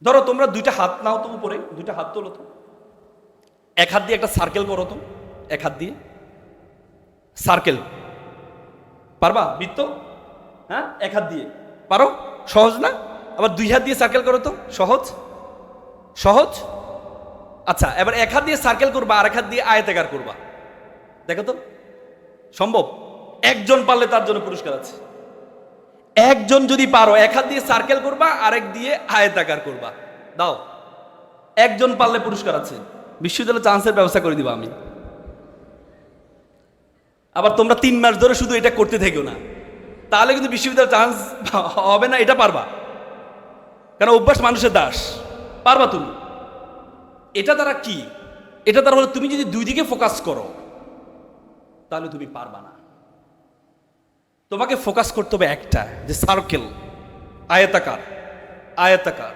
ধরো তোমরা দুইটা হাত নাও তো, উপরে দুইটা হাত তোলো তো, এক হাত দিয়ে একটা সার্কেল করো তো, এক হাত দিয়ে সার্কেল পারবা? বৃত্ত, হ্যাঁ, এক হাত দিয়ে পারো? সহজ না? আবার দুই হাত দিয়ে সার্কেল করো তো, সহজ সহজ। আচ্ছা, এবার এক হাত দিয়ে সার্কেল করবা আর এক হাত দিয়ে আয়তাকার করবা, দেখো তো সম্ভব? একজন পারলে তার জন্য পুরস্কার আছে। একজন যদি পারো, এক হাত দিয়ে সার্কেল করবা আরেক দিয়ে আয়তাকার করবা, দাও, একজন পারলে পুরস্কার আছে। বিশ্ববিদ্যালয়ে চান্সের ব্যবস্থা করে দিবা আমি। আবার তোমরা 3 মাস ধরে শুধু এটা করতে থেকো না, তাহলে কিন্তু বিশ্ববিদ্যালয়ে চান্স হবে না। এটা পারবা, কারণ অভ্যাস মানুষের দাস। পারবা তুমি। এটা দ্বারা কি? এটা দ্বারা হলো তুমি যদি দুই দিকে ফোকাস করো তাহলে তুমি পারবা না। তোমাকে ফোকাস করতে হবে একটা, যে সার্কেল, আয়তাকার, আয়তাকার।